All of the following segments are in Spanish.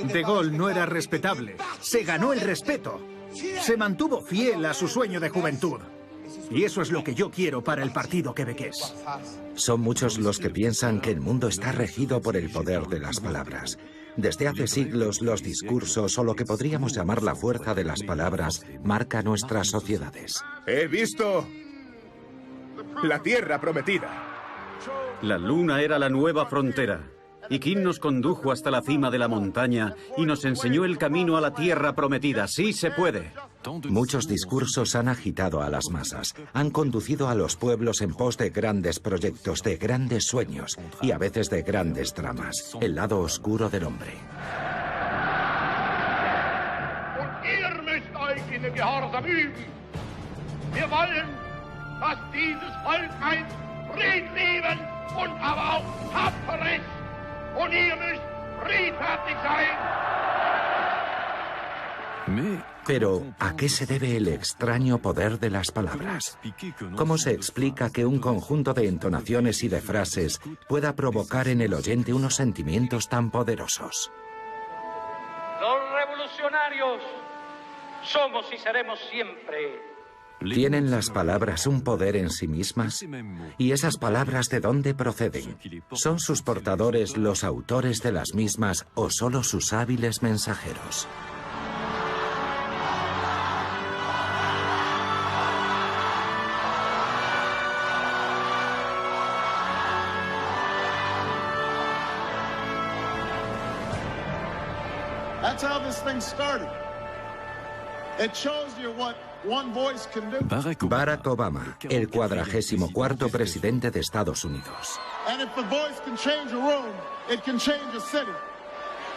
De Gaulle no era respetable. Se ganó el respeto. Se mantuvo fiel a su sueño de juventud. Y eso es lo que yo quiero para el partido quebequés. Son muchos los que piensan que el mundo está regido por el poder de las palabras. Desde hace siglos, los discursos, o lo que podríamos llamar la fuerza de las palabras, marca nuestras sociedades. He visto la tierra prometida. La luna era la nueva frontera. Y Kim nos condujo hasta la cima de la montaña y nos enseñó el camino a la tierra prometida. ¡Sí se puede! Muchos discursos han agitado a las masas, han conducido a los pueblos en pos de grandes proyectos, de grandes sueños y a veces de grandes dramas, el lado oscuro del hombre. Pero, ¿a qué se debe el extraño poder de las palabras? ¿Cómo se explica que un conjunto de entonaciones y de frases pueda provocar en el oyente unos sentimientos tan poderosos? Los revolucionarios somos y seremos siempre. ¿Tienen las palabras un poder en sí mismas? ¿Y esas palabras de dónde proceden? ¿Son sus portadores los autores de las mismas o solo sus hábiles mensajeros? That's how this thing started. It shows you what one voice can do. Barack Obama, el 44º presidente de Estados Unidos. And if a voice can change a room, it can change a city.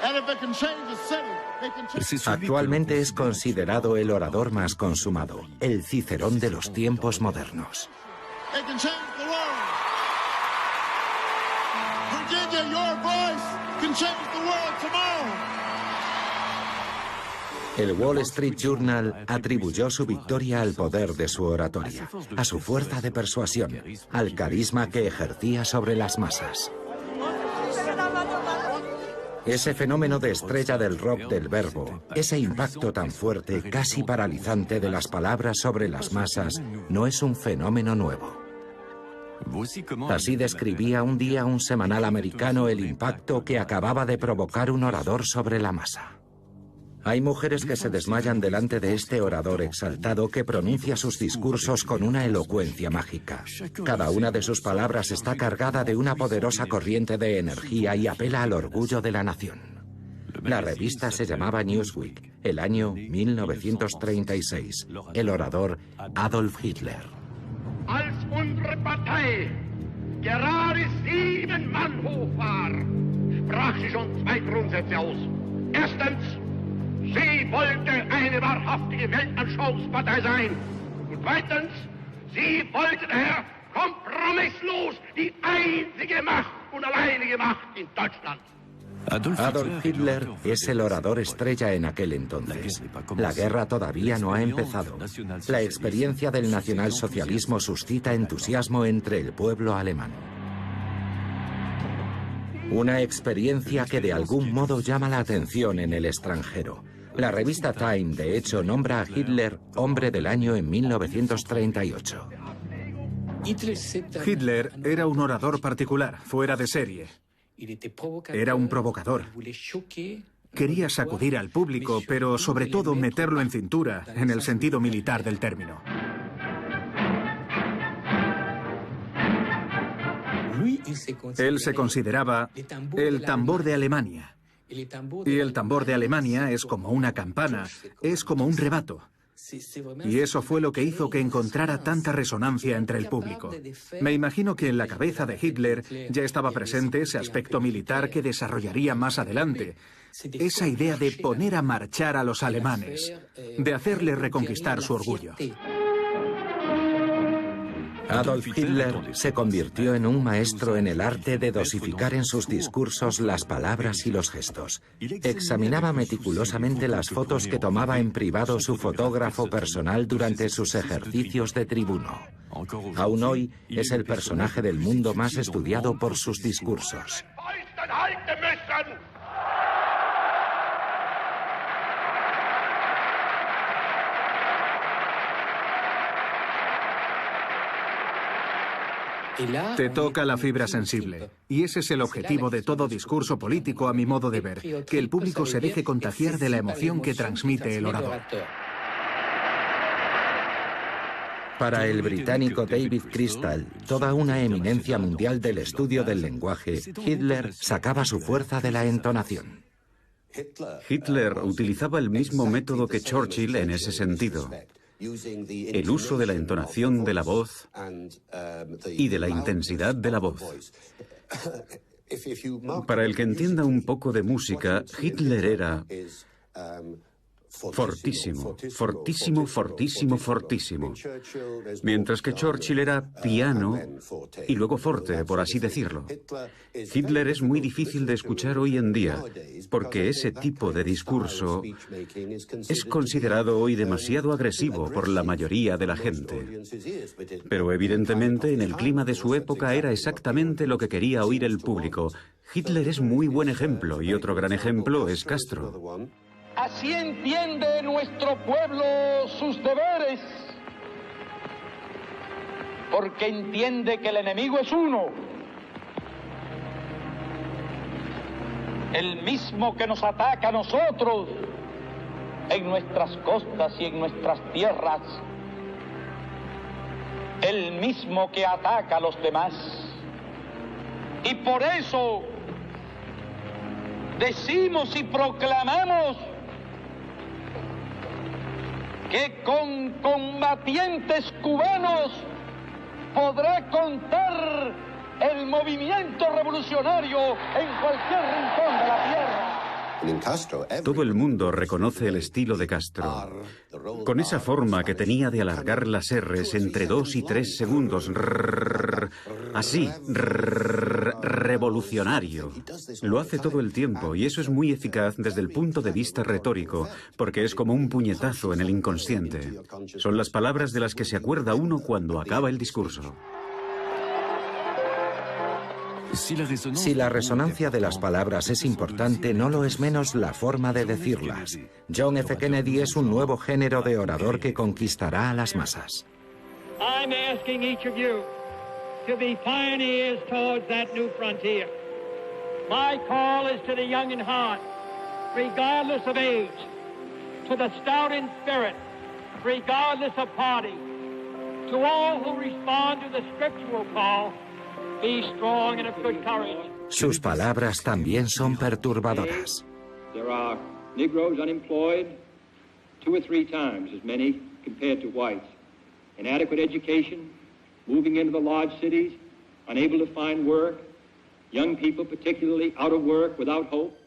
And if it can change a city, it can change... Actualmente es considerado el orador más consumado, el Cicerón de los tiempos modernos. It can change the world. Virginia, your voice can change the world tomorrow. El Wall Street Journal atribuyó su victoria al poder de su oratoria, a su fuerza de persuasión, al carisma que ejercía sobre las masas. Ese fenómeno de estrella del rock del verbo, ese impacto tan fuerte, casi paralizante de las palabras sobre las masas, no es un fenómeno nuevo. Así describía un día un semanal americano el impacto que acababa de provocar un orador sobre la masa. Hay mujeres que se desmayan delante de este orador exaltado que pronuncia sus discursos con una elocuencia mágica. Cada una de sus palabras está cargada de una poderosa corriente de energía y apela al orgullo de la nación. La revista se llamaba Newsweek, el año 1936. El orador Adolf Hitler. Als unsere Partei gerade 7 Mann hoch war, sprach sie schon 2 Grundsätze aus. Erstens, sie wollte eine wahrhaftige Weltanschauungspartei sein. Und zweitens, sie wollte daher kompromisslos die einzige Macht und alleinige Macht in Deutschland. Adolf Hitler es el orador estrella en aquel entonces. La guerra todavía no ha empezado. La experiencia del nacionalsocialismo suscita entusiasmo entre el pueblo alemán. Una experiencia que de algún modo llama la atención en el extranjero. La revista Time, de hecho, nombra a Hitler hombre del año en 1938. Hitler era un orador particular, fuera de serie. Era un provocador. Quería sacudir al público, pero sobre todo meterlo en cintura, en el sentido militar del término. Él se consideraba el tambor de Alemania. Y el tambor de Alemania es como una campana, es como un rebato. Y eso fue lo que hizo que encontrara tanta resonancia entre el público. Me imagino que en la cabeza de Hitler ya estaba presente ese aspecto militar que desarrollaría más adelante. Esa idea de poner a marchar a los alemanes, de hacerles reconquistar su orgullo. Adolf Hitler se convirtió en un maestro en el arte de dosificar en sus discursos las palabras y los gestos. Examinaba meticulosamente las fotos que tomaba en privado su fotógrafo personal durante sus ejercicios de tribuno. Aún hoy es el personaje del mundo más estudiado por sus discursos. Te toca la fibra sensible. Y ese es el objetivo de todo discurso político, a mi modo de ver, que el público se deje contagiar de la emoción que transmite el orador. Para el británico David Crystal, toda una eminencia mundial del estudio del lenguaje, Hitler sacaba su fuerza de la entonación. Hitler utilizaba el mismo método que Churchill en ese sentido. El uso de la entonación de la voz y de la intensidad de la voz. Para el que entienda un poco de música, Hitler era fortísimo, fortísimo, fortísimo, fortísimo. Mientras que Churchill era piano y luego forte, por así decirlo. Hitler es muy difícil de escuchar hoy en día, porque ese tipo de discurso es considerado hoy demasiado agresivo por la mayoría de la gente. Pero evidentemente en el clima de su época era exactamente lo que quería oír el público. Hitler es muy buen ejemplo, y otro gran ejemplo es Castro. Así entiende nuestro pueblo sus deberes, porque entiende que el enemigo es uno, el mismo que nos ataca a nosotros en nuestras costas y en nuestras tierras, el mismo que ataca a los demás. Y por eso decimos y proclamamos que con combatientes cubanos podrá contar el movimiento revolucionario en cualquier rincón de la tierra. Todo el mundo reconoce el estilo de Castro, con esa forma que tenía de alargar las R's entre 2 y 3 segundos. Así, revolucionario. Lo hace todo el tiempo y eso es muy eficaz desde el punto de vista retórico, porque es como un puñetazo en el inconsciente. Son las palabras de las que se acuerda uno cuando acaba el discurso. Si la resonancia de las palabras es importante, no lo es menos la forma de decirlas. John F. Kennedy es un nuevo género de orador que conquistará a las masas. I'm asking each of you to be pioneers towards that new frontier. My call is to the young in heart, regardless of age, to the stout in spirit, regardless of party, to all who respond to the scriptural call. Be strong and of good courage. Sus palabras también son perturbadoras. There are Negroes unemployed 2 or 3 times as many compared to whites. Inadequate education, moving into the large cities, unable to find work, young people particularly out of work without hope.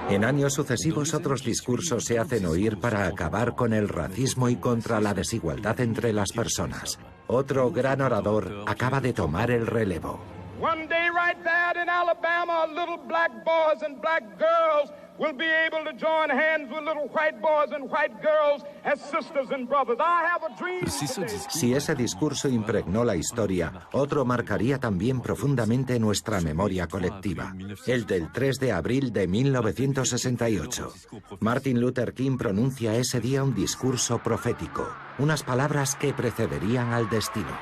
En años sucesivos otros discursos se hacen oír para acabar con el racismo y contra la desigualdad entre las personas. Otro gran orador acaba de tomar el relevo. One day right there in Alabama, little black boys and black girls will be able to join hands with little white boys and white girls as sisters and brothers. I have a dream. Si ese discurso impregnó la historia, otro marcaría también profundamente nuestra memoria colectiva. El del 3 de abril de 1968. Martin Luther King pronuncia ese día un discurso profético, unas palabras que precederían al destino.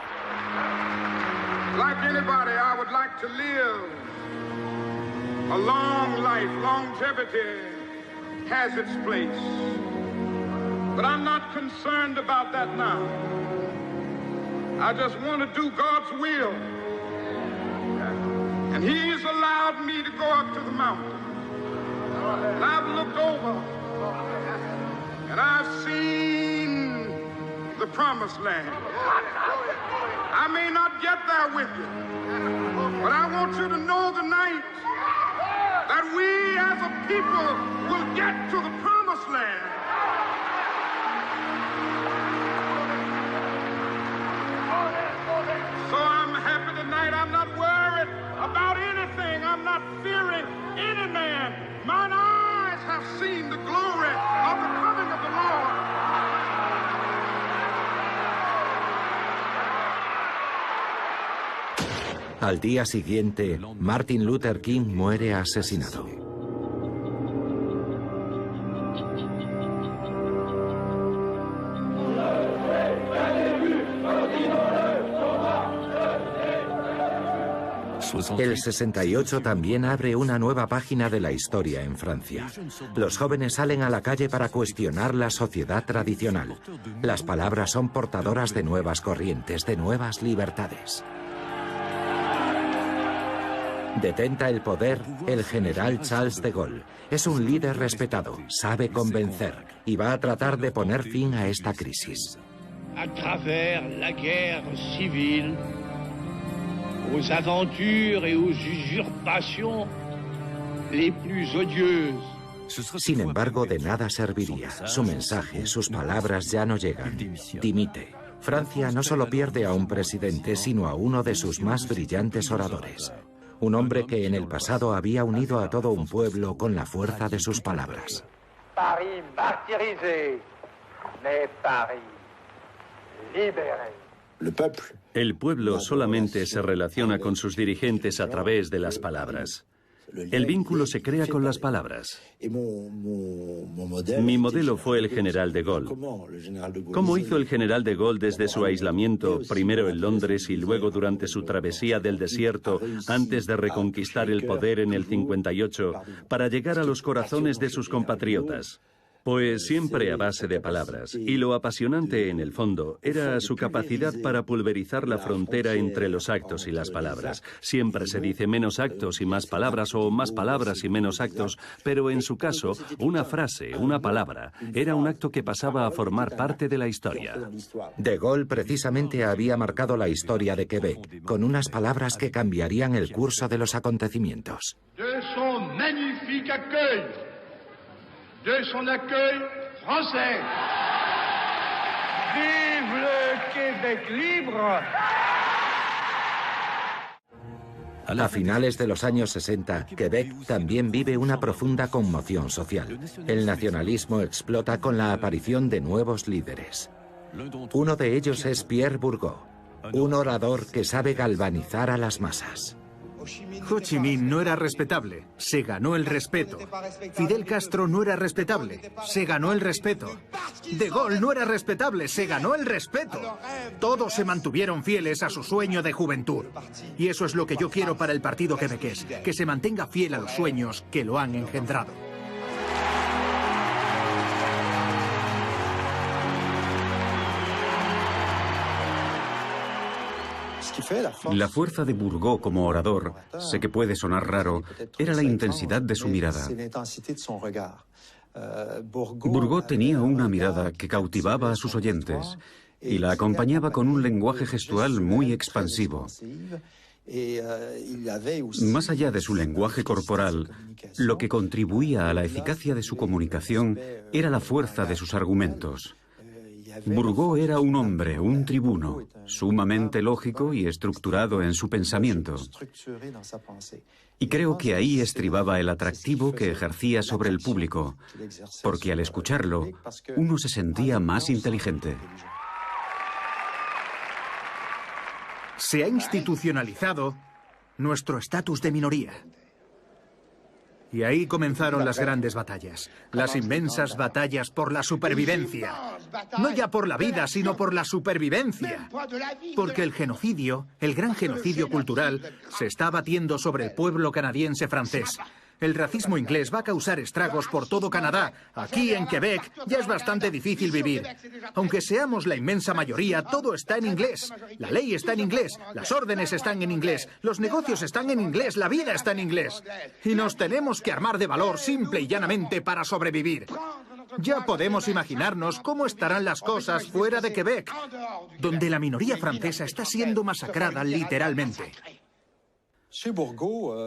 Like anybody, I would like to live a long life. Longevity has its place. But I'm not concerned about that now. I just want to do God's will. And He's allowed me to go up to the mountain. And I've looked over and I've seen the promised land. I may not get there with you, but I want you to know tonight that we as a people will get to the promised land. So I'm happy tonight. I'm not worried about anything. I'm not fearing any man. Mine eyes have seen the glory of the coming of the Lord. Al día siguiente, Martin Luther King muere asesinado. El 68 también abre una nueva página de la historia en Francia. Los jóvenes salen a la calle para cuestionar la sociedad tradicional. Las palabras son portadoras de nuevas corrientes, de nuevas libertades. Detenta el poder el general Charles de Gaulle. Es un líder respetado, sabe convencer y va a tratar de poner fin a esta crisis. À travers la guerre civile, aux aventures et aux usurpations les plus odieuses. Sin embargo, de nada serviría. Su mensaje, sus palabras ya no llegan. Dimite. Francia no solo pierde a un presidente, sino a uno de sus más brillantes oradores. Un hombre que en el pasado había unido a todo un pueblo con la fuerza de sus palabras. Paris martyrisé, mais Paris libéré. El pueblo solamente se relaciona con sus dirigentes a través de las palabras. El vínculo se crea con las palabras. Mi modelo fue el general de Gaulle. ¿Cómo hizo el general de Gaulle desde su aislamiento, primero en Londres y luego durante su travesía del desierto, antes de reconquistar el poder en el 58, para llegar a los corazones de sus compatriotas? Pues siempre a base de palabras. Y lo apasionante, en el fondo, era su capacidad para pulverizar la frontera entre los actos y las palabras. Siempre se dice menos actos y más palabras, o más palabras y menos actos, pero en su caso, una frase, una palabra, era un acto que pasaba a formar parte de la historia. De Gaulle precisamente había marcado la historia de Quebec, con unas palabras que cambiarían el curso de los acontecimientos. De son magnifique accueil, de son accueil français. Vive le Québec libre! A finales de los años 60, Quebec también vive una profunda conmoción social. El nacionalismo explota con la aparición de nuevos líderes. Uno de ellos es Pierre Bourgault, un orador que sabe galvanizar a las masas. Ho Chi Minh no era respetable, se ganó el respeto. Fidel Castro no era respetable, se ganó el respeto. De Gaulle no era respetable, se ganó el respeto. Todos se mantuvieron fieles a su sueño de juventud. Y eso es lo que yo quiero para el partido quebequés, que se mantenga fiel a los sueños que lo han engendrado. La fuerza de Bourgault como orador, sé que puede sonar raro, era la intensidad de su mirada. Bourgault tenía una mirada que cautivaba a sus oyentes y la acompañaba con un lenguaje gestual muy expansivo. Más allá de su lenguaje corporal, lo que contribuía a la eficacia de su comunicación era la fuerza de sus argumentos. Bourgault era un hombre, un tribuno, sumamente lógico y estructurado en su pensamiento. Y creo que ahí estribaba el atractivo que ejercía sobre el público, porque al escucharlo, uno se sentía más inteligente. Se ha institucionalizado nuestro estatus de minoría. Y ahí comenzaron las grandes batallas, las inmensas batallas por la supervivencia. No ya por la vida, sino por la supervivencia. Porque el genocidio, el gran genocidio cultural, se está batiendo sobre el pueblo canadiense francés. El racismo inglés va a causar estragos por todo Canadá. Aquí, en Quebec, ya es bastante difícil vivir. Aunque seamos la inmensa mayoría, todo está en inglés. La ley está en inglés, las órdenes están en inglés, los negocios están en inglés, la vida está en inglés. Y nos tenemos que armar de valor simple y llanamente para sobrevivir. Ya podemos imaginarnos cómo estarán las cosas fuera de Quebec, donde la minoría francesa está siendo masacrada literalmente.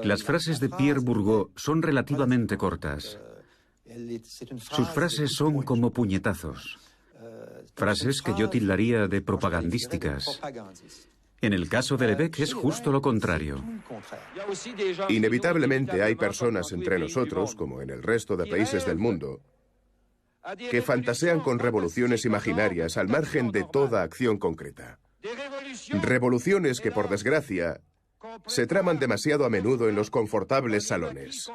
Las frases de Pierre Bourgault son relativamente cortas. Sus frases son como puñetazos. Frases que yo tildaría de propagandísticas. En el caso de Lebec es justo lo contrario. Inevitablemente hay personas entre nosotros, como en el resto de países del mundo, que fantasean con revoluciones imaginarias al margen de toda acción concreta. Revoluciones que, por desgracia, se traman demasiado a menudo en los confortables salones.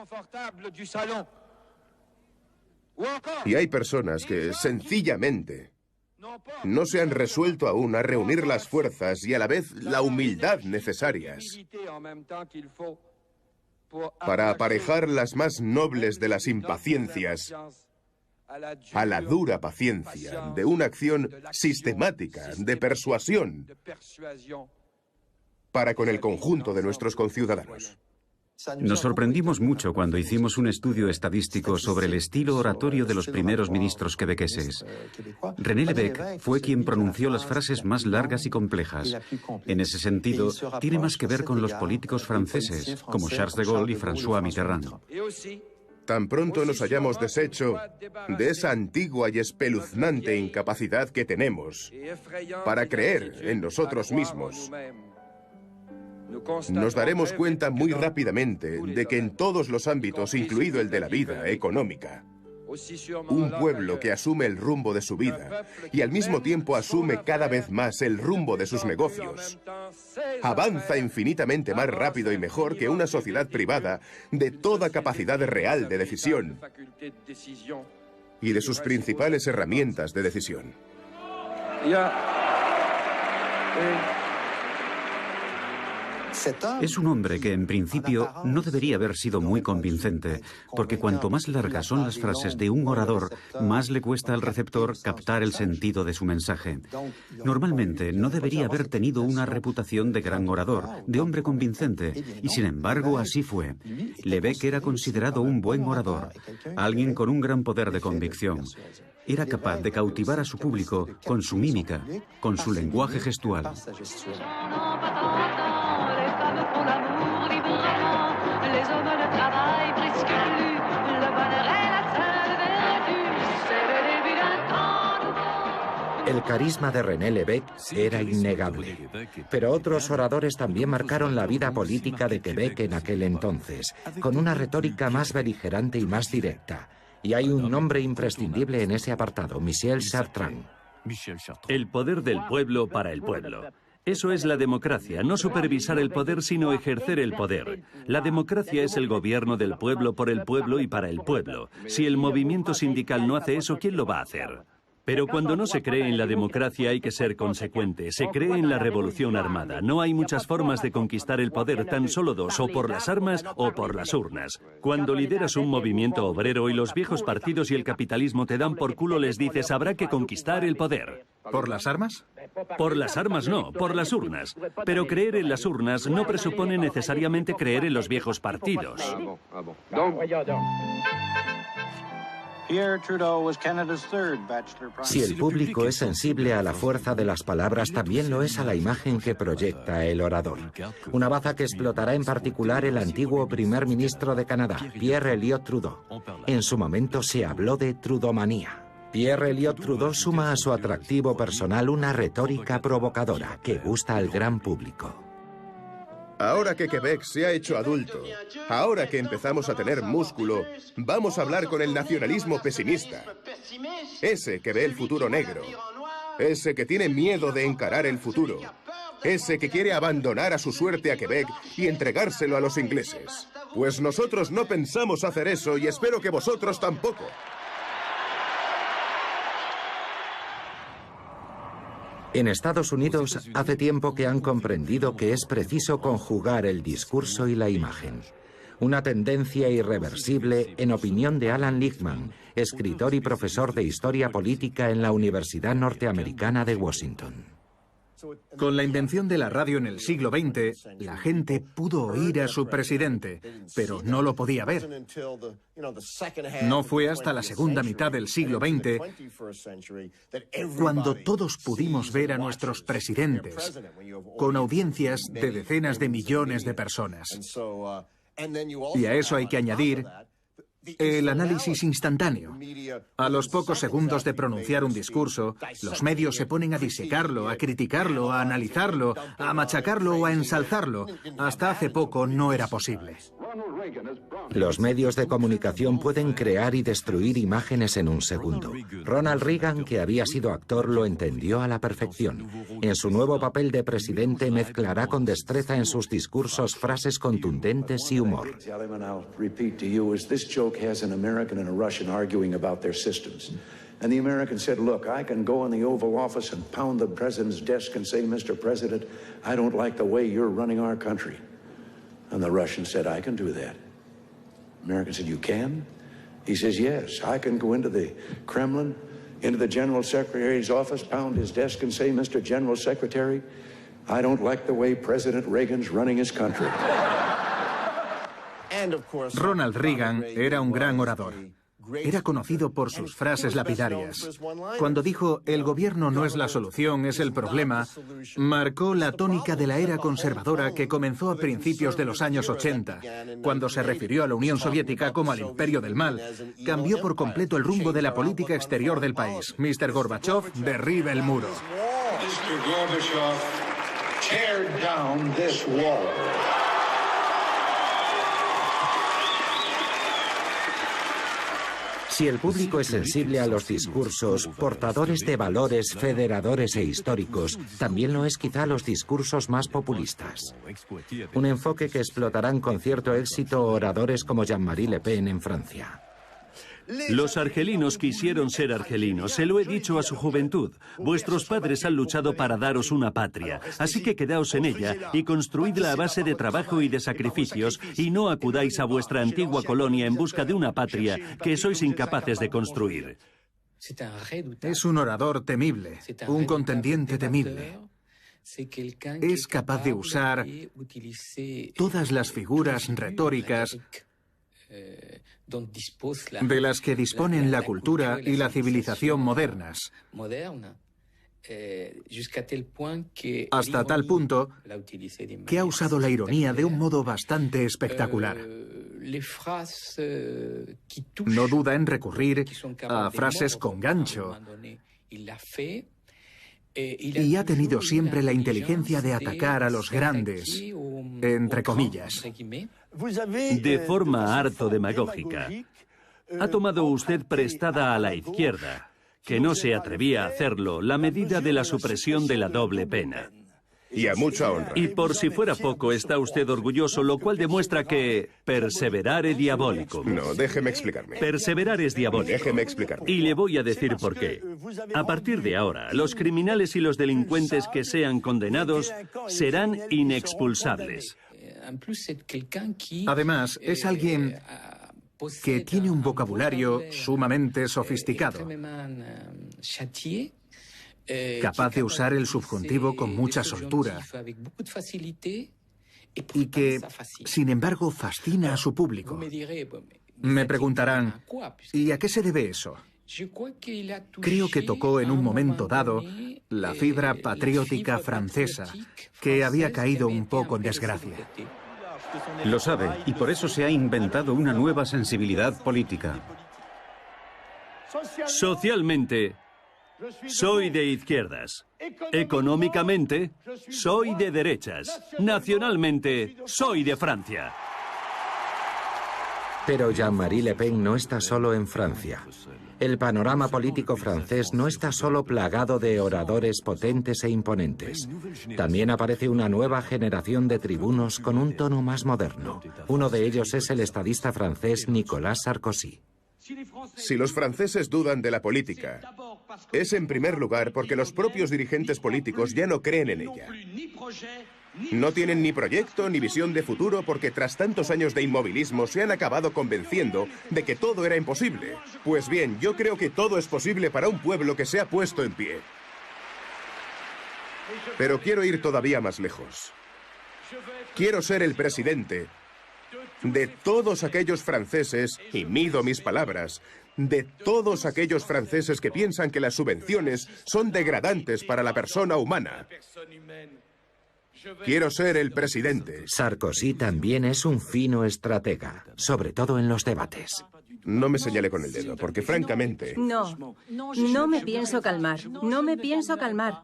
Y hay personas que, sencillamente, no se han resuelto aún a reunir las fuerzas y a la vez la humildad necesarias para aparejar las más nobles de las impaciencias a la dura paciencia de una acción sistemática de persuasión para con el conjunto de nuestros conciudadanos. Nos sorprendimos mucho cuando hicimos un estudio estadístico sobre el estilo oratorio de los primeros ministros quebequeses. René Lévesque fue quien pronunció las frases más largas y complejas. En ese sentido, tiene más que ver con los políticos franceses, como Charles de Gaulle y François Mitterrand. Tan pronto nos hayamos deshecho de esa antigua y espeluznante incapacidad que tenemos para creer en nosotros mismos, nos daremos cuenta muy rápidamente de que en todos los ámbitos, incluido el de la vida económica, un pueblo que asume el rumbo de su vida y al mismo tiempo asume cada vez más el rumbo de sus negocios, avanza infinitamente más rápido y mejor que una sociedad privada de toda capacidad real de decisión y de sus principales herramientas de decisión. Es un hombre que, en principio, no debería haber sido muy convincente, porque cuanto más largas son las frases de un orador, más le cuesta al receptor captar el sentido de su mensaje. Normalmente, no debería haber tenido una reputación de gran orador, de hombre convincente, y sin embargo, así fue. Lévesque era considerado un buen orador, alguien con un gran poder de convicción. Era capaz de cautivar a su público con su mímica, con su lenguaje gestual. El carisma de René Lévesque era innegable, pero otros oradores también marcaron la vida política de Quebec en aquel entonces, con una retórica más beligerante y más directa. Y hay un nombre imprescindible en ese apartado, Michel Chartrand. El poder del pueblo para el pueblo. Eso es la democracia, no supervisar el poder, sino ejercer el poder. La democracia es el gobierno del pueblo por el pueblo y para el pueblo. Si el movimiento sindical no hace eso, ¿quién lo va a hacer? Pero cuando no se cree en la democracia hay que ser consecuente. Se cree en la revolución armada. No hay muchas formas de conquistar el poder, tan solo dos, o por las armas o por las urnas. Cuando lideras un movimiento obrero y los viejos partidos y el capitalismo te dan por culo, les dices, habrá que conquistar el poder. ¿Por las armas? Por las armas no, por las urnas. Pero creer en las urnas no presupone necesariamente creer en los viejos partidos. Si el público es sensible a la fuerza de las palabras, también lo es a la imagen que proyecta el orador. Una baza que explotará en particular el antiguo primer ministro de Canadá, Pierre Elliott Trudeau. En su momento se habló de trudomanía. Pierre Elliott Trudeau suma a su atractivo personal una retórica provocadora que gusta al gran público. Ahora que Quebec se ha hecho adulto, ahora que empezamos a tener músculo, vamos a hablar con el nacionalismo pesimista. Ese que ve el futuro negro. Ese que tiene miedo de encarar el futuro. Ese que quiere abandonar a su suerte a Quebec y entregárselo a los ingleses. Pues nosotros no pensamos hacer eso y espero que vosotros tampoco. En Estados Unidos hace tiempo que han comprendido que es preciso conjugar el discurso y la imagen. Una tendencia irreversible, en opinión de Alan Lichtman, escritor y profesor de Historia Política en la Universidad Norteamericana de Washington. Con la invención de la radio en el siglo XX, la gente pudo oír a su presidente, pero no lo podía ver. No fue hasta la segunda mitad del siglo XX cuando todos pudimos ver a nuestros presidentes con audiencias de decenas de millones de personas. Y a eso hay que añadir el análisis instantáneo. A los pocos segundos de pronunciar un discurso, los medios se ponen a disecarlo, a criticarlo, a analizarlo, a machacarlo o a ensalzarlo. Hasta hace poco no era posible. Los medios de comunicación pueden crear y destruir imágenes en un segundo. Ronald Reagan, que había sido actor, lo entendió a la perfección. En su nuevo papel de presidente mezclará con destreza en sus discursos frases contundentes y humor. And the American said, look, I can go in the Oval Office and pound the president's desk and say, Mr. President, I don't like the way you're running our country. And the Russian said, I can do that. The American said, you can? He says, yes, I can go into the Kremlin, into the General Secretary's office, pound his desk and say, Mr. General Secretary, I don't like the way President Reagan's running his country. Ronald Reagan era un gran orador. Era conocido por sus frases lapidarias. Cuando dijo, el gobierno no es la solución, es el problema, marcó la tónica de la era conservadora que comenzó a principios de los años 80, cuando se refirió a la Unión Soviética como al imperio del mal. Cambió por completo el rumbo de la política exterior del país. Mr. Gorbachev, derribe el muro. Mr. Gorbachev, tear down this wall. Si el público es sensible a los discursos portadores de valores federadores e históricos, también lo es quizá los discursos más populistas. Un enfoque que explotarán con cierto éxito oradores como Jean-Marie Le Pen en Francia. Los argelinos quisieron ser argelinos, se lo he dicho a su juventud. Vuestros padres han luchado para daros una patria, así que quedaos en ella y construidla a base de trabajo y de sacrificios, y no acudáis a vuestra antigua colonia en busca de una patria que sois incapaces de construir. Es un orador temible, un contendiente temible. Es capaz de usar todas las figuras retóricas de las que disponen la cultura y la civilización modernas, hasta tal punto que ha usado la ironía de un modo bastante espectacular. No duda en recurrir a frases con gancho y ha tenido siempre la inteligencia de atacar a los grandes, entre comillas. De forma harto demagógica. Ha tomado usted prestada a la izquierda, que no se atrevía a hacerlo, la medida de la supresión de la doble pena. Y a mucha honra. Y por si fuera poco, está usted orgulloso, lo cual demuestra que perseverare diabolicum. No, déjeme explicarme. Perseverar es diabólico. Déjeme explicarme. Y le voy a decir por qué. A partir de ahora, los criminales y los delincuentes que sean condenados serán inexpulsables. Además, es alguien que tiene un vocabulario sumamente sofisticado, capaz de usar el subjuntivo con mucha soltura y que, sin embargo, fascina a su público. Me preguntarán, ¿y a qué se debe eso? Creo que tocó en un momento dado la fibra patriótica francesa, que había caído un poco en desgracia. Lo sabe, y por eso se ha inventado una nueva sensibilidad política. Socialmente, soy de izquierdas. Económicamente, soy de derechas. Nacionalmente, soy de Francia. Pero Jean-Marie Le Pen no está solo en Francia. El panorama político francés no está solo plagado de oradores potentes e imponentes. También aparece una nueva generación de tribunos con un tono más moderno. Uno de ellos es el estadista francés Nicolas Sarkozy. Si los franceses dudan de la política, es en primer lugar porque los propios dirigentes políticos ya no creen en ella. No tienen ni proyecto ni visión de futuro porque tras tantos años de inmovilismo se han acabado convenciendo de que todo era imposible. Pues bien, yo creo que todo es posible para un pueblo que se ha puesto en pie. Pero quiero ir todavía más lejos. Quiero ser el presidente de todos aquellos franceses, y mido mis palabras, de todos aquellos franceses que piensan que las subvenciones son degradantes para la persona humana. Quiero ser el presidente. Sarkozy también es un fino estratega, sobre todo en los debates. No me señale con el dedo, porque francamente... No me pienso calmar. No me pienso calmar.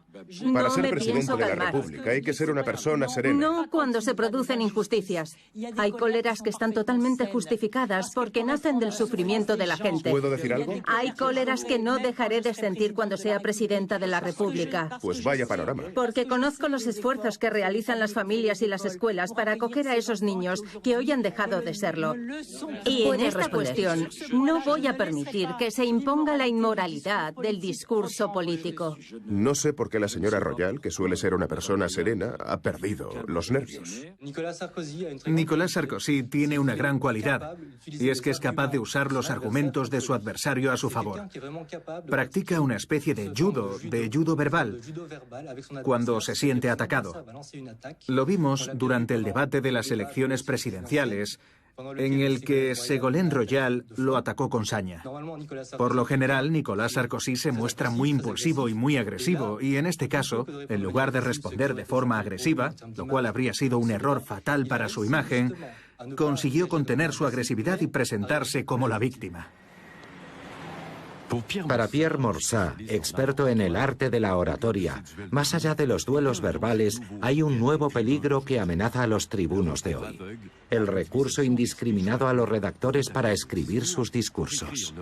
Para ser presidente de la República hay que ser una persona serena. No cuando se producen injusticias. Hay cóleras que están totalmente justificadas porque nacen del sufrimiento de la gente. ¿Puedo decir algo? Hay cóleras que no dejaré de sentir cuando sea presidenta de la República. Pues vaya panorama. Porque conozco los esfuerzos que realizan las familias y las escuelas para acoger a esos niños que hoy han dejado de serlo. Y en esta cuestión Nixon, no voy a permitir que se imponga la inmoralidad del discurso político. No sé por qué la señora Royal, que suele ser una persona serena, ha perdido los nervios. Nicolás Sarkozy tiene una gran cualidad, y es que es capaz de usar los argumentos de su adversario a su favor. Practica una especie de judo verbal, cuando se siente atacado. Lo vimos durante el debate de las elecciones presidenciales, en el que Ségolène Royal lo atacó con saña. Por lo general, Nicolás Sarkozy se muestra muy impulsivo y muy agresivo, y en este caso, en lugar de responder de forma agresiva, lo cual habría sido un error fatal para su imagen, consiguió contener su agresividad y presentarse como la víctima. Para Pierre Morsat, experto en el arte de la oratoria, más allá de los duelos verbales, hay un nuevo peligro que amenaza a los tribunos de hoy: el recurso indiscriminado a los redactores para escribir sus discursos.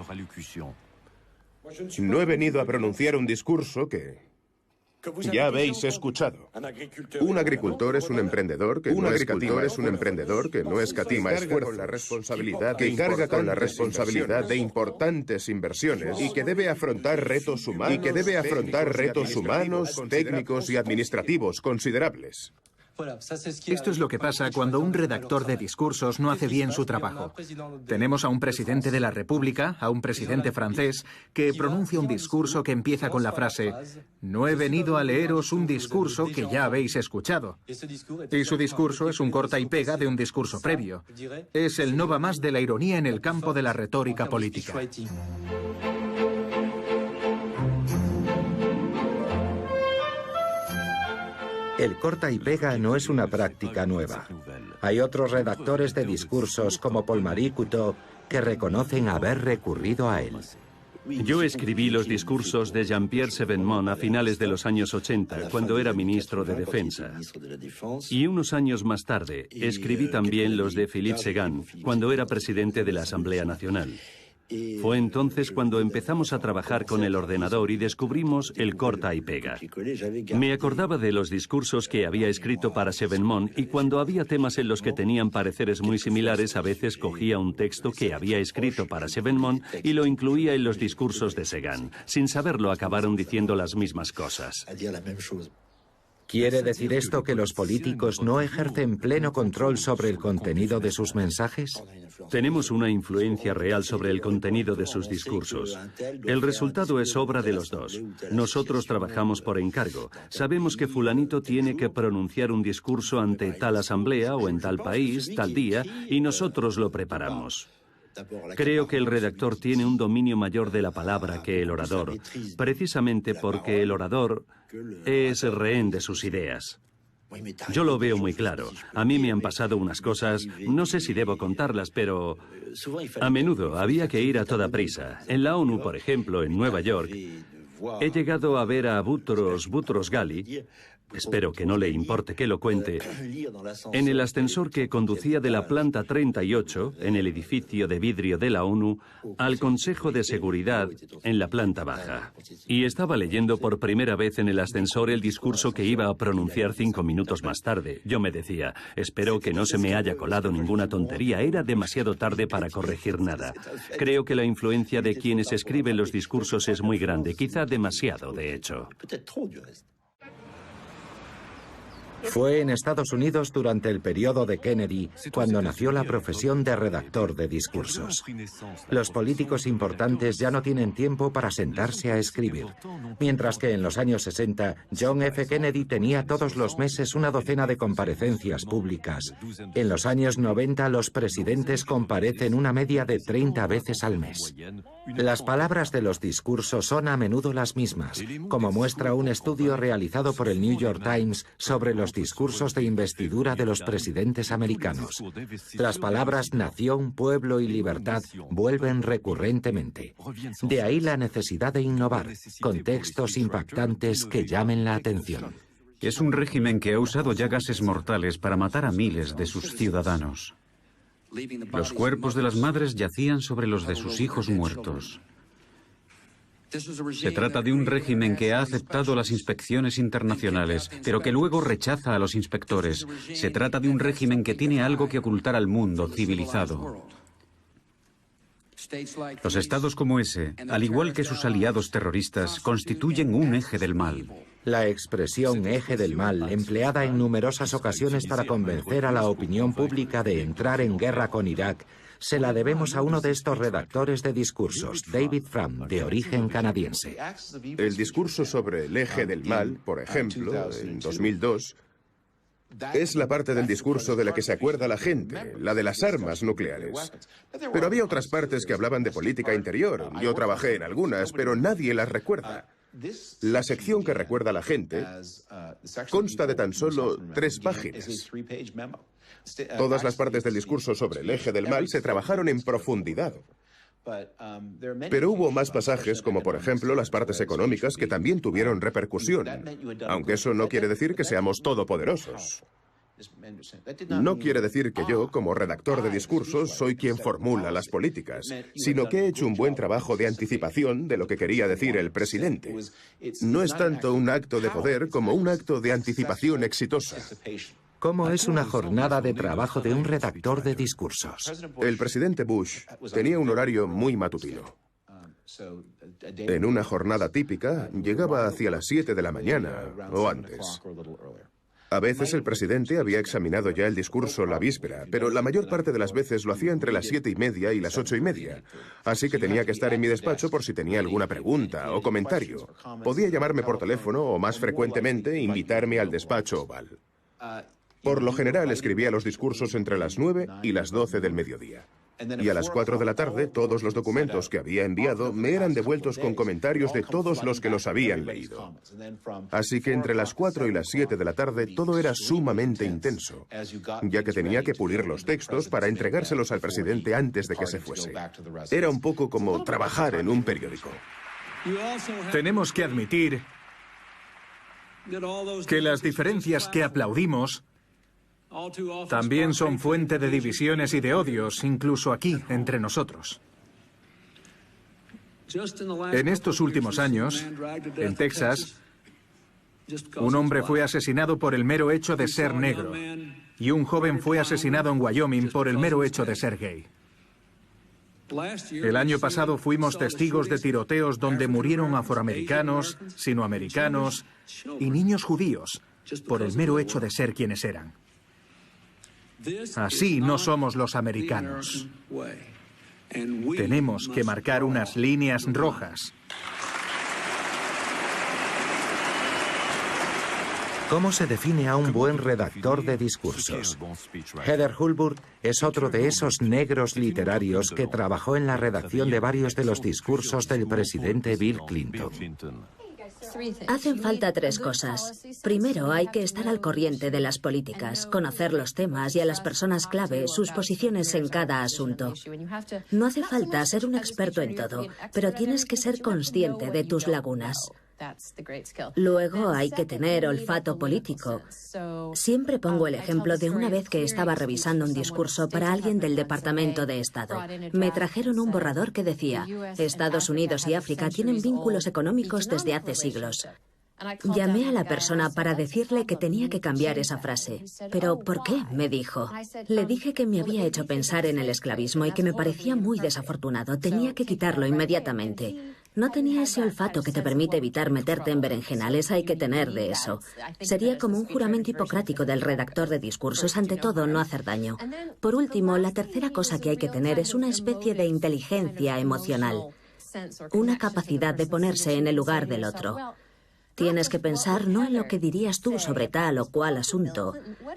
No he venido a pronunciar un discurso que ya habéis escuchado. Un agricultor es un emprendedor que no escatima esfuerzo, que carga con la responsabilidad de importantes inversiones y que debe afrontar retos humanos, técnicos y administrativos considerables. Esto es lo que pasa cuando un redactor de discursos no hace bien su trabajo. Tenemos a un presidente de la República, a un presidente francés, que pronuncia un discurso que empieza con la frase: "No he venido a leeros un discurso que ya habéis escuchado". Y su discurso es un corta y pega de un discurso previo. Es el no va más de la ironía en el campo de la retórica política. El corta y pega no es una práctica nueva. Hay otros redactores de discursos como Paul-Marie Couteau que reconocen haber recurrido a él. Yo escribí los discursos de Jean-Pierre Chevènement a finales de los años 80, cuando era ministro de Defensa. Y unos años más tarde, escribí también los de Philippe Séguin, cuando era presidente de la Asamblea Nacional. Fue entonces cuando empezamos a trabajar con el ordenador y descubrimos el corta y pega. Me acordaba de los discursos que había escrito para Chevènement, y cuando había temas en los que tenían pareceres muy similares, a veces cogía un texto que había escrito para Chevènement y lo incluía en los discursos de Séguin. Sin saberlo, acabaron diciendo las mismas cosas. ¿Quiere decir esto que los políticos no ejercen pleno control sobre el contenido de sus mensajes? Tenemos una influencia real sobre el contenido de sus discursos. El resultado es obra de los dos. Nosotros trabajamos por encargo. Sabemos que fulanito tiene que pronunciar un discurso ante tal asamblea o en tal país, tal día, y nosotros lo preparamos. Creo que el redactor tiene un dominio mayor de la palabra que el orador, precisamente porque el orador es rehén de sus ideas. Yo lo veo muy claro. A mí me han pasado unas cosas, no sé si debo contarlas, pero a menudo había que ir a toda prisa. En la ONU, por ejemplo, en Nueva York, he llegado a ver a Boutros Ghali, espero que no le importe que lo cuente, en el ascensor que conducía de la planta 38, en el edificio de vidrio de la ONU, al Consejo de Seguridad en la planta baja. Y estaba leyendo por primera vez en el ascensor el discurso que iba a pronunciar 5 minutos más tarde. Yo me decía, espero que no se me haya colado ninguna tontería, era demasiado tarde para corregir nada. Creo que la influencia de quienes escriben los discursos es muy grande, quizá demasiado, de hecho. Fue en Estados Unidos durante el periodo de Kennedy cuando nació la profesión de redactor de discursos. Los políticos importantes ya no tienen tiempo para sentarse a escribir, mientras que en los años 60 John F. Kennedy tenía todos los meses una docena de comparecencias públicas. En los años 90 los presidentes comparecen una media de 30 veces al mes. Las palabras de los discursos son a menudo las mismas, como muestra un estudio realizado por el New York Times sobre los discursos de investidura de los presidentes americanos. Las palabras nación, pueblo y libertad vuelven recurrentemente. De ahí la necesidad de innovar, con textos impactantes que llamen la atención. Es un régimen que ha usado ya gases mortales para matar a miles de sus ciudadanos. Los cuerpos de las madres yacían sobre los de sus hijos muertos. Se trata de un régimen que ha aceptado las inspecciones internacionales, pero que luego rechaza a los inspectores. Se trata de un régimen que tiene algo que ocultar al mundo civilizado. Los estados como ese, al igual que sus aliados terroristas, constituyen un eje del mal. La expresión eje del mal, empleada en numerosas ocasiones para convencer a la opinión pública de entrar en guerra con Irak, se la debemos a uno de estos redactores de discursos, David Frum, de origen canadiense. El discurso sobre el eje del mal, por ejemplo, en 2002, es la parte del discurso de la que se acuerda la gente, la de las armas nucleares. Pero había otras partes que hablaban de política interior. Yo trabajé en algunas, pero nadie las recuerda. La sección que recuerda a la gente consta de tan solo 3 páginas. Todas las partes del discurso sobre el eje del mal se trabajaron en profundidad. Pero hubo más pasajes, como por ejemplo las partes económicas, que también tuvieron repercusión, aunque eso no quiere decir que seamos todopoderosos. No quiere decir que yo, como redactor de discursos, soy quien formula las políticas, sino que he hecho un buen trabajo de anticipación de lo que quería decir el presidente. No es tanto un acto de poder como un acto de anticipación exitosa. ¿Cómo es una jornada de trabajo de un redactor de discursos? El presidente Bush tenía un horario muy matutino. En una jornada típica, llegaba hacia las 7 de la mañana o antes. A veces el presidente había examinado ya el discurso la víspera, pero la mayor parte de las veces lo hacía entre las 7:30 y las 8:30. Así que tenía que estar en mi despacho por si tenía alguna pregunta o comentario. Podía llamarme por teléfono o, más frecuentemente, invitarme al despacho oval. Por lo general escribía los discursos entre las 9 y las 12 del mediodía. Y a las 4 de la tarde todos los documentos que había enviado me eran devueltos con comentarios de todos los que los habían leído. Así que entre las 4 y las 7 de la tarde todo era sumamente intenso, ya que tenía que pulir los textos para entregárselos al presidente antes de que se fuese. Era un poco como trabajar en un periódico. Tenemos que admitir que las diferencias que aplaudimos también son fuente de divisiones y de odios, incluso aquí, entre nosotros. En estos últimos años, en Texas, un hombre fue asesinado por el mero hecho de ser negro, y un joven fue asesinado en Wyoming por el mero hecho de ser gay. El año pasado fuimos testigos de tiroteos donde murieron afroamericanos, sinoamericanos y niños judíos por el mero hecho de ser quienes eran. Así no somos los americanos. Tenemos que marcar unas líneas rojas. ¿Cómo se define a un buen redactor de discursos? Heather Hulburt es otro de esos negros literarios que trabajó en la redacción de varios de los discursos del presidente Bill Clinton. Hacen falta 3 cosas. Primero, hay que estar al corriente de las políticas, conocer los temas y a las personas clave, sus posiciones en cada asunto. No hace falta ser un experto en todo, pero tienes que ser consciente de tus lagunas. Luego hay que tener olfato político. Siempre pongo el ejemplo de una vez que estaba revisando un discurso para alguien del Departamento de Estado. Me trajeron un borrador que decía: Estados Unidos y África tienen vínculos económicos desde hace siglos. Llamé a la persona para decirle que tenía que cambiar esa frase. ¿Pero por qué?, me dijo. Le dije que me había hecho pensar en el esclavismo y que me parecía muy desafortunado. Tenía que quitarlo inmediatamente. No tenía ese olfato que te permite evitar meterte en berenjenales, hay que tener de eso. Sería como un juramento hipocrático del redactor de discursos, ante todo no hacer daño. Por último, la tercera cosa que hay que tener es una especie de inteligencia emocional, una capacidad de ponerse en el lugar del otro. Tienes que pensar no en lo que dirías tú sobre tal o cual asunto,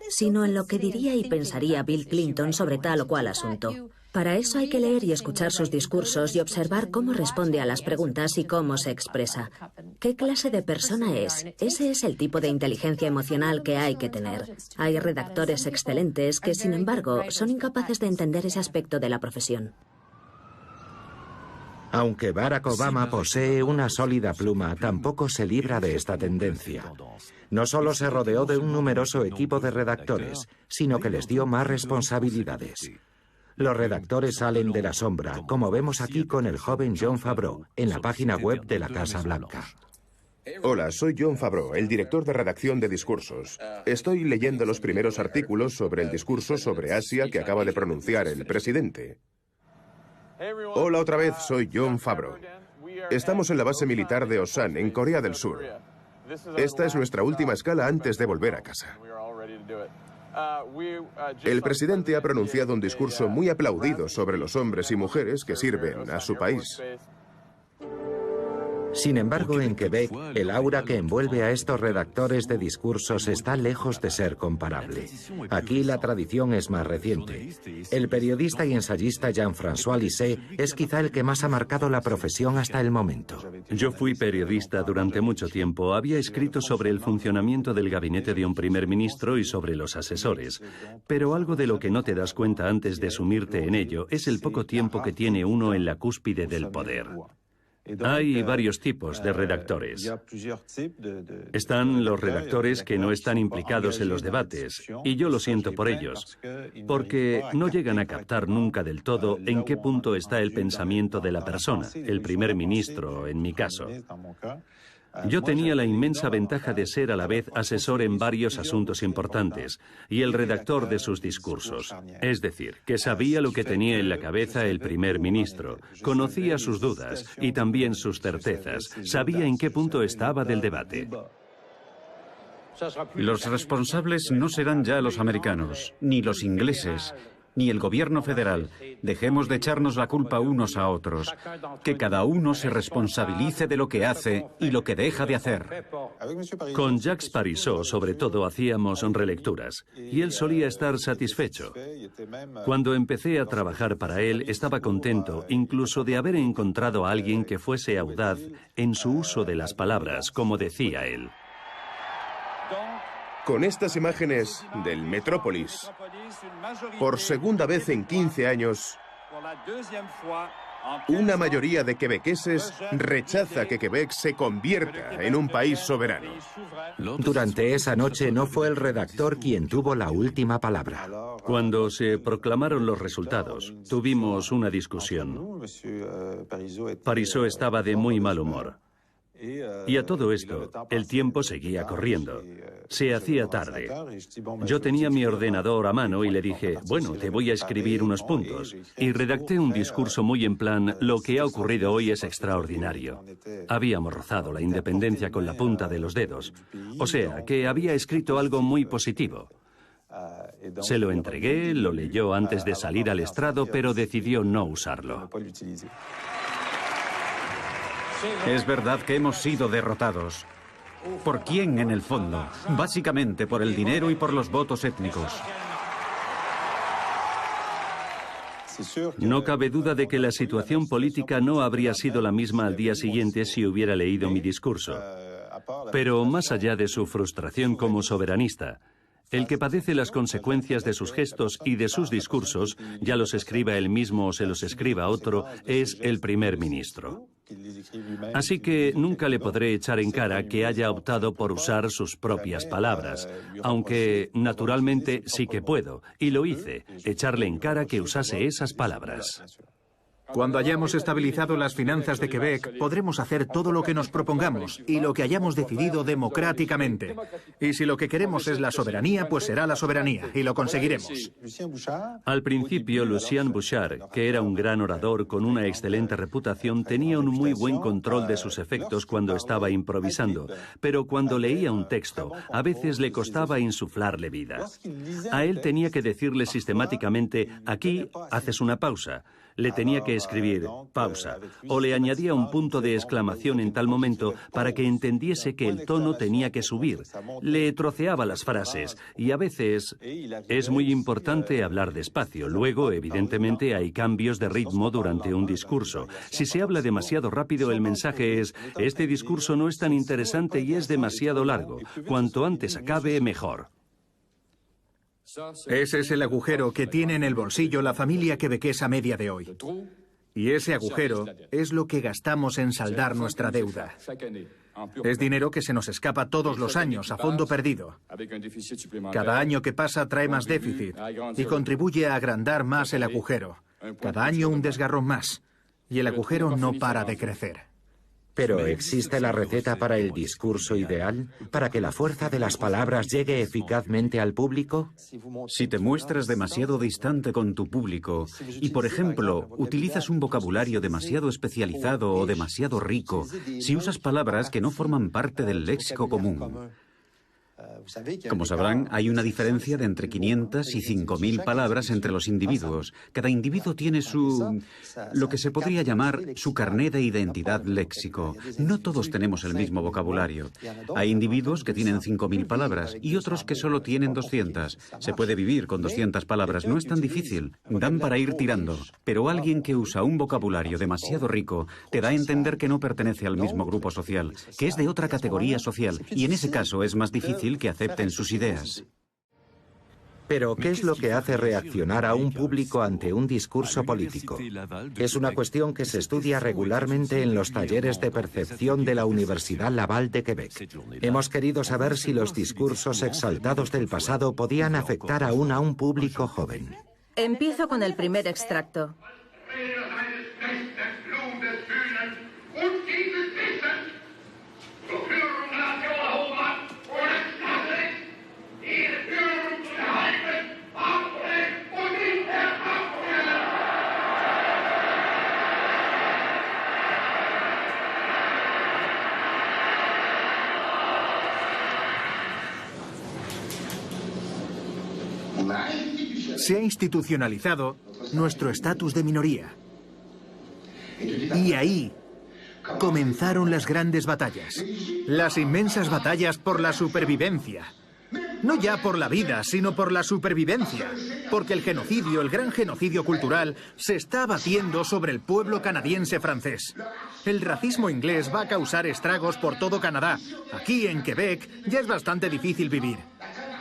sino en lo que diría y pensaría Bill Clinton sobre tal o cual asunto. Para eso hay que leer y escuchar sus discursos y observar cómo responde a las preguntas y cómo se expresa. ¿Qué clase de persona es? Ese es el tipo de inteligencia emocional que hay que tener. Hay redactores excelentes que, sin embargo, son incapaces de entender ese aspecto de la profesión. Aunque Barack Obama posee una sólida pluma, tampoco se libra de esta tendencia. No solo se rodeó de un numeroso equipo de redactores, sino que les dio más responsabilidades. Los redactores salen de la sombra, como vemos aquí con el joven Jon Favreau, en la página web de la Casa Blanca. Hola, soy Jon Favreau, el director de redacción de discursos. Estoy leyendo los primeros artículos sobre el discurso sobre Asia que acaba de pronunciar el presidente. Hola otra vez, soy Jon Favreau. Estamos en la base militar de Osan, en Corea del Sur. Esta es nuestra última escala antes de volver a casa. El presidente ha pronunciado un discurso muy aplaudido sobre los hombres y mujeres que sirven a su país. Sin embargo, en Quebec, el aura que envuelve a estos redactores de discursos está lejos de ser comparable. Aquí la tradición es más reciente. El periodista y ensayista Jean-François Lisset es quizá el que más ha marcado la profesión hasta el momento. Yo fui periodista durante mucho tiempo. Había escrito sobre el funcionamiento del gabinete de un primer ministro y sobre los asesores. Pero algo de lo que no te das cuenta antes de sumirte en ello es el poco tiempo que tiene uno en la cúspide del poder. Hay varios tipos de redactores. Están los redactores que no están implicados en los debates, y yo lo siento por ellos, porque no llegan a captar nunca del todo en qué punto está el pensamiento de la persona, el primer ministro, en mi caso. Yo tenía la inmensa ventaja de ser a la vez asesor en varios asuntos importantes y el redactor de sus discursos. Es decir, que sabía lo que tenía en la cabeza el primer ministro, conocía sus dudas y también sus certezas, sabía en qué punto estaba del debate. Los responsables no serán ya los americanos, ni los ingleses, ni el gobierno federal. Dejemos de echarnos la culpa unos a otros. Que cada uno se responsabilice de lo que hace y lo que deja de hacer. Con Jacques Parizeau, sobre todo, hacíamos relecturas, y él solía estar satisfecho. Cuando empecé a trabajar para él, estaba contento, incluso de haber encontrado a alguien que fuese audaz en su uso de las palabras, como decía él. Con estas imágenes del Metrópolis, por segunda vez en 15 años, una mayoría de quebequeses rechaza que Quebec se convierta en un país soberano. Durante esa noche no fue el redactor quien tuvo la última palabra. Cuando se proclamaron los resultados, tuvimos una discusión. Parizeau estaba de muy mal humor. Y a todo esto, el tiempo seguía corriendo. Se hacía tarde. Yo tenía mi ordenador a mano y le dije, bueno, te voy a escribir unos puntos. Y redacté un discurso muy en plan, lo que ha ocurrido hoy es extraordinario. Habíamos rozado la independencia con la punta de los dedos. O sea, que había escrito algo muy positivo. Se lo entregué, lo leyó antes de salir al estrado, pero decidió no usarlo. Es verdad que hemos sido derrotados. ¿Por quién, en el fondo? Básicamente por el dinero y por los votos étnicos. No cabe duda de que la situación política no habría sido la misma al día siguiente si hubiera leído mi discurso. Pero más allá de su frustración como soberanista, el que padece las consecuencias de sus gestos y de sus discursos, ya los escriba él mismo o se los escriba otro, es el primer ministro. Así que nunca le podré echar en cara que haya optado por usar sus propias palabras, aunque naturalmente sí que puedo, y lo hice, echarle en cara que usase esas palabras. Cuando hayamos estabilizado las finanzas de Quebec, podremos hacer todo lo que nos propongamos y lo que hayamos decidido democráticamente. Y si lo que queremos es la soberanía, pues será la soberanía, y lo conseguiremos. Al principio, Lucien Bouchard, que era un gran orador con una excelente reputación, tenía un muy buen control de sus efectos cuando estaba improvisando, pero cuando leía un texto, a veces le costaba insuflarle vida. A él tenía que decirle sistemáticamente, aquí haces una pausa. Le tenía que escribir pausa o le añadía un punto de exclamación en tal momento para que entendiese que el tono tenía que subir. Le troceaba las frases y a veces es muy importante hablar despacio. Luego, evidentemente, hay cambios de ritmo durante un discurso. Si se habla demasiado rápido, el mensaje es: este discurso no es tan interesante y es demasiado largo. Cuanto antes acabe, mejor. Ese es el agujero que tiene en el bolsillo la familia quebequesa media de hoy. Y ese agujero es lo que gastamos en saldar nuestra deuda. Es dinero que se nos escapa todos los años, a fondo perdido. Cada año que pasa trae más déficit y contribuye a agrandar más el agujero. Cada año un desgarrón más. Y el agujero no para de crecer. Pero ¿existe la receta para el discurso ideal? ¿Para que la fuerza de las palabras llegue eficazmente al público? Si te muestras demasiado distante con tu público y, por ejemplo, utilizas un vocabulario demasiado especializado o demasiado rico, si usas palabras que no forman parte del léxico común. Como sabrán, hay una diferencia de entre 500 y 5000 palabras entre los individuos. Cada individuo tiene lo que se podría llamar su carné de identidad léxico. No todos tenemos el mismo vocabulario. Hay individuos que tienen 5000 palabras y otros que solo tienen 200. Se puede vivir con 200 palabras, no es tan difícil. Dan para ir tirando. Pero alguien que usa un vocabulario demasiado rico te da a entender que no pertenece al mismo grupo social, que es de otra categoría social, y en ese caso es más difícil que acepten sus ideas. Pero, ¿qué es lo que hace reaccionar a un público ante un discurso político? Es una cuestión que se estudia regularmente en los talleres de percepción de la Universidad Laval de Quebec. Hemos querido saber si los discursos exaltados del pasado podían afectar aún a un público joven. Empiezo con el primer extracto. Se ha institucionalizado nuestro estatus de minoría. Y ahí comenzaron las grandes batallas. Las inmensas batallas por la supervivencia. No ya por la vida, sino por la supervivencia. Porque el genocidio, el gran genocidio cultural, se está abatiendo sobre el pueblo canadiense francés. El racismo inglés va a causar estragos por todo Canadá. Aquí, en Quebec, ya es bastante difícil vivir.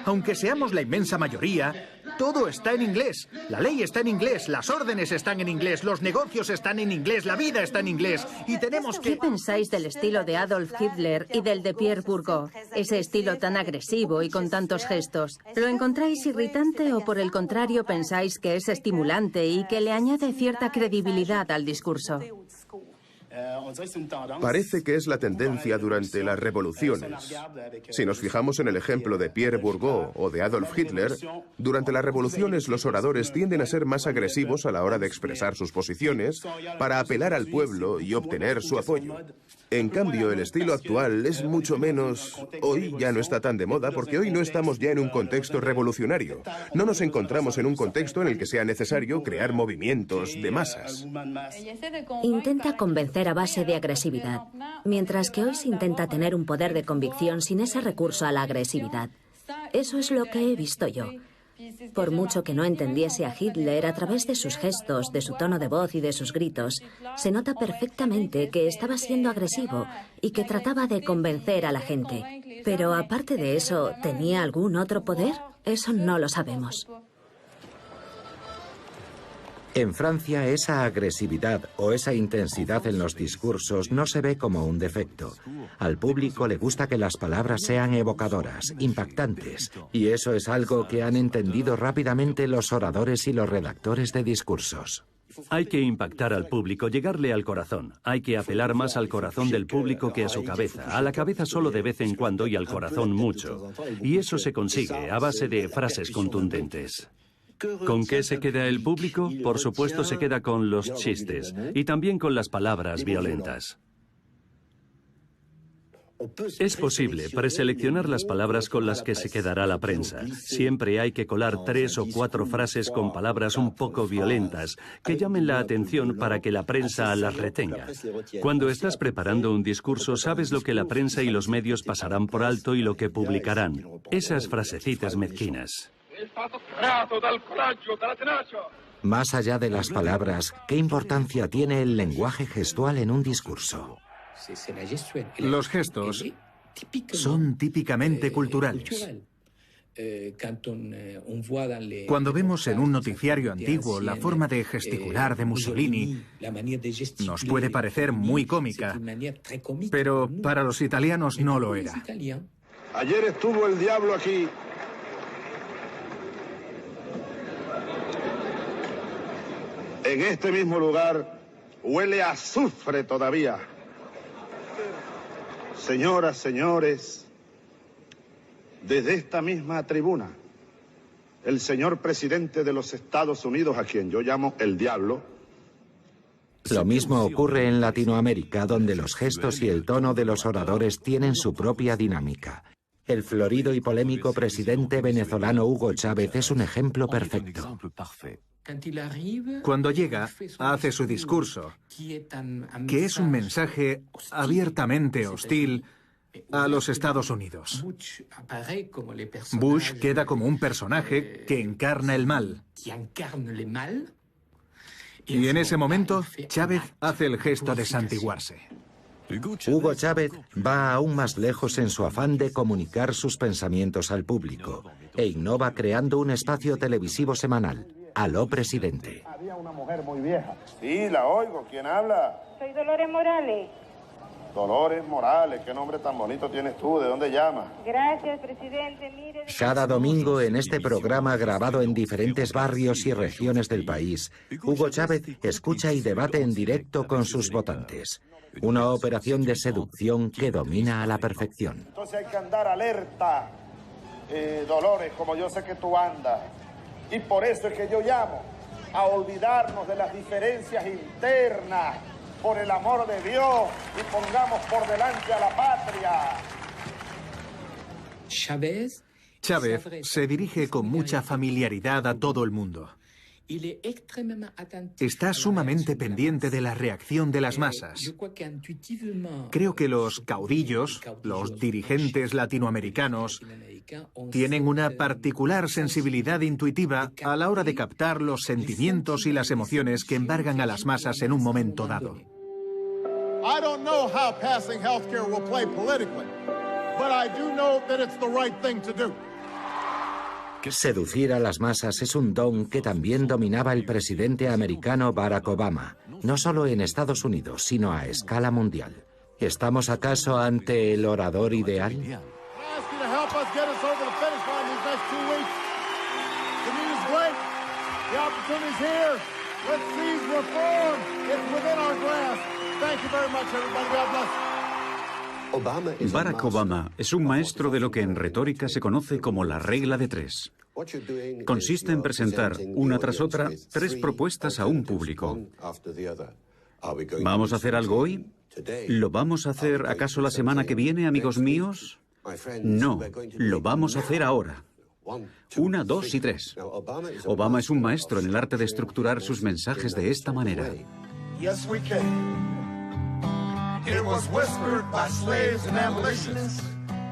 Aunque seamos la inmensa mayoría, todo está en inglés. La ley está en inglés, las órdenes están en inglés, los negocios están en inglés, la vida está en inglés. Y tenemos que... ¿Qué pensáis del estilo de Adolf Hitler y del de Pierre Bourgault? Ese estilo tan agresivo y con tantos gestos. ¿Lo encontráis irritante o por el contrario pensáis que es estimulante y que le añade cierta credibilidad al discurso? Parece que es la tendencia durante las revoluciones. Si nos fijamos en el ejemplo de Pierre Bourgault o de Adolf Hitler, durante las revoluciones los oradores tienden a ser más agresivos a la hora de expresar sus posiciones para apelar al pueblo y obtener su apoyo. En cambio, el estilo actual es mucho menos... Hoy ya no está tan de moda porque hoy no estamos ya en un contexto revolucionario. No nos encontramos en un contexto en el que sea necesario crear movimientos de masas. Intenta convencer a base de agresividad, mientras que hoy se intenta tener un poder de convicción sin ese recurso a la agresividad. Eso es lo que he visto yo. Por mucho que no entendiese a Hitler, a través de sus gestos, de su tono de voz y de sus gritos, se nota perfectamente que estaba siendo agresivo y que trataba de convencer a la gente. Pero aparte de eso, ¿tenía algún otro poder? Eso no lo sabemos. En Francia, esa agresividad o esa intensidad en los discursos no se ve como un defecto. Al público le gusta que las palabras sean evocadoras, impactantes, y eso es algo que han entendido rápidamente los oradores y los redactores de discursos. Hay que impactar al público, llegarle al corazón. Hay que apelar más al corazón del público que a su cabeza. A la cabeza solo de vez en cuando y al corazón mucho. Y eso se consigue a base de frases contundentes. ¿Con qué se queda el público? Por supuesto se queda con los chistes y también con las palabras violentas. Es posible preseleccionar las palabras con las que se quedará la prensa. Siempre hay que colar 3 o 4 frases con palabras un poco violentas que llamen la atención para que la prensa las retenga. Cuando estás preparando un discurso, sabes lo que la prensa y los medios pasarán por alto y lo que publicarán. Esas frasecitas mezquinas. Más allá de las palabras, ¿qué importancia tiene el lenguaje gestual en un discurso? Los gestos son típicamente culturales. Cuando vemos en un noticiario antiguo la forma de gesticular de Mussolini, nos puede parecer muy cómica, pero para los italianos no lo era. Ayer estuvo el diablo aquí. En este mismo lugar huele a azufre todavía. Señoras, señores, desde esta misma tribuna, el señor presidente de los Estados Unidos, a quien yo llamo el Diablo. Lo mismo ocurre en Latinoamérica, donde los gestos y el tono de los oradores tienen su propia dinámica. El florido y polémico presidente venezolano Hugo Chávez es un ejemplo perfecto. Cuando llega, hace su discurso, que es un mensaje abiertamente hostil a los Estados Unidos. Bush queda como un personaje que encarna el mal. Y en ese momento, Chávez hace el gesto de santiguarse. Hugo Chávez va aún más lejos en su afán de comunicar sus pensamientos al público e innova creando un espacio televisivo semanal, Aló Presidente. Había una mujer muy vieja. Sí, la oigo. ¿Quién habla? Soy Dolores Morales. Dolores Morales, qué nombre tan bonito tienes tú, ¿de dónde llamas? Gracias, presidente. Mire... Cada domingo en este programa grabado en diferentes barrios y regiones del país, Hugo Chávez escucha y debate en directo con sus votantes. Una operación de seducción que domina a la perfección. Entonces hay que andar alerta, Dolores, como yo sé que tú andas. Y por eso es que yo llamo a olvidarnos de las diferencias internas. Por el amor de Dios, y pongamos por delante a la patria. Chávez se dirige con mucha familiaridad a todo el mundo. Está sumamente pendiente de la reacción de las masas. Creo que los caudillos, los dirigentes latinoamericanos, tienen una particular sensibilidad intuitiva a la hora de captar los sentimientos y las emociones que embargan a las masas en un momento dado. I don't know how passing health care will play politically, but I do know that it's the right thing to do. Seducir a las masas es un don que también dominaba el presidente americano Barack Obama, no solo en Estados Unidos, sino a escala mundial. ¿Estamos acaso ante el orador ideal? Barack Obama es un maestro de lo que en retórica se conoce como la regla de tres. Consiste en presentar, una tras otra, tres propuestas a un público. ¿Vamos a hacer algo hoy? ¿Lo vamos a hacer acaso la semana que viene, amigos míos? No, lo vamos a hacer ahora. 1, 2 y 3. Obama es un maestro en el arte de estructurar sus mensajes de esta manera. Yes, we can. It was whispered by slaves and abolitionists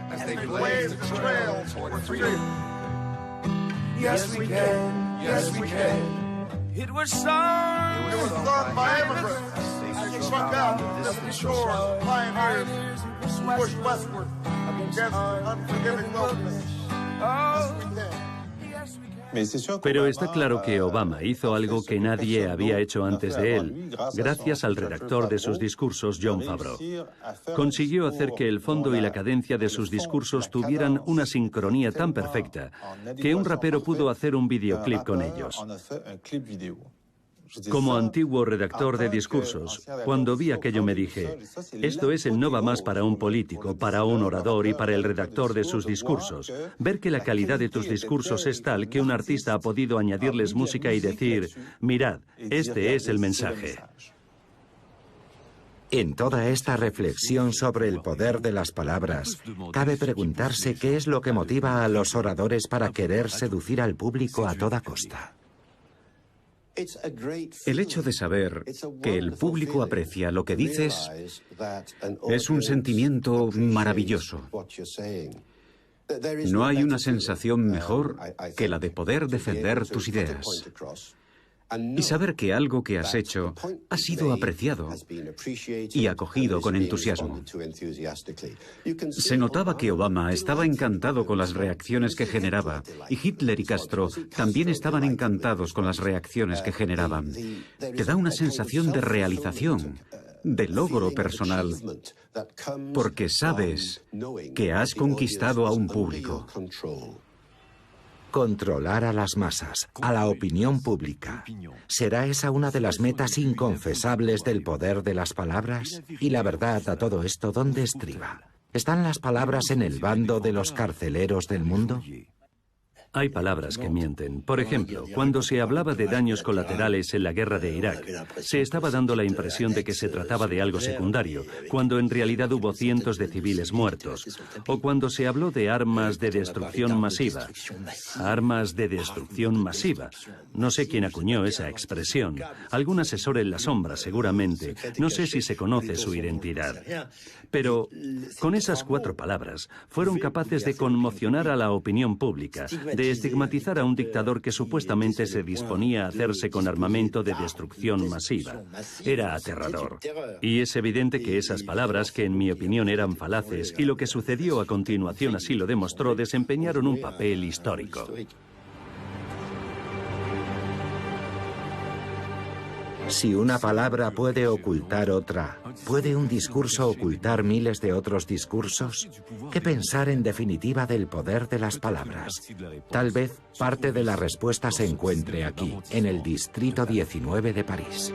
as they blazed the trail toward freedom. Yes, we can. Yes, we can. It was sung by immigrants as they struck out the shores, pioneers who pushed westward against unforgiving wilderness. Yes, we can. Pero está claro que Obama hizo algo que nadie había hecho antes de él, gracias al redactor de sus discursos, Jon Favreau. Consiguió hacer que el fondo y la cadencia de sus discursos tuvieran una sincronía tan perfecta que un rapero pudo hacer un videoclip con ellos. Como antiguo redactor de discursos, cuando vi aquello me dije, esto es el no va más para un político, para un orador y para el redactor de sus discursos. Ver que la calidad de tus discursos es tal que un artista ha podido añadirles música y decir, mirad, este es el mensaje. En toda esta reflexión sobre el poder de las palabras, cabe preguntarse qué es lo que motiva a los oradores para querer seducir al público a toda costa. El hecho de saber que el público aprecia lo que dices es un sentimiento maravilloso. No hay una sensación mejor que la de poder defender tus ideas y saber que algo que has hecho ha sido apreciado y acogido con entusiasmo. Se notaba que Obama estaba encantado con las reacciones que generaba y Hitler y Castro también estaban encantados con las reacciones que generaban. Te da una sensación de realización, de logro personal, porque sabes que has conquistado a un público. Controlar a las masas, a la opinión pública. ¿Será esa una de las metas inconfesables del poder de las palabras? Y la verdad a todo esto, ¿dónde estriba? ¿Están las palabras en el bando de los carceleros del mundo? Hay palabras que mienten. Por ejemplo, cuando se hablaba de daños colaterales en la guerra de Irak, se estaba dando la impresión de que se trataba de algo secundario, cuando en realidad hubo cientos de civiles muertos. O cuando se habló de armas de destrucción masiva. Armas de destrucción masiva. No sé quién acuñó esa expresión. Algún asesor en la sombra, seguramente. No sé si se conoce su identidad. Pero con esas 4 palabras fueron capaces de conmocionar a la opinión pública, de estigmatizar a un dictador que supuestamente se disponía a hacerse con armamento de destrucción masiva. Era aterrador. Y es evidente que esas palabras, que en mi opinión eran falaces, y lo que sucedió a continuación así lo demostró, desempeñaron un papel histórico. Si una palabra puede ocultar otra, ¿puede un discurso ocultar miles de otros discursos? ¿Qué pensar en definitiva del poder de las palabras? Tal vez parte de la respuesta se encuentre aquí, en el Distrito 19 de París.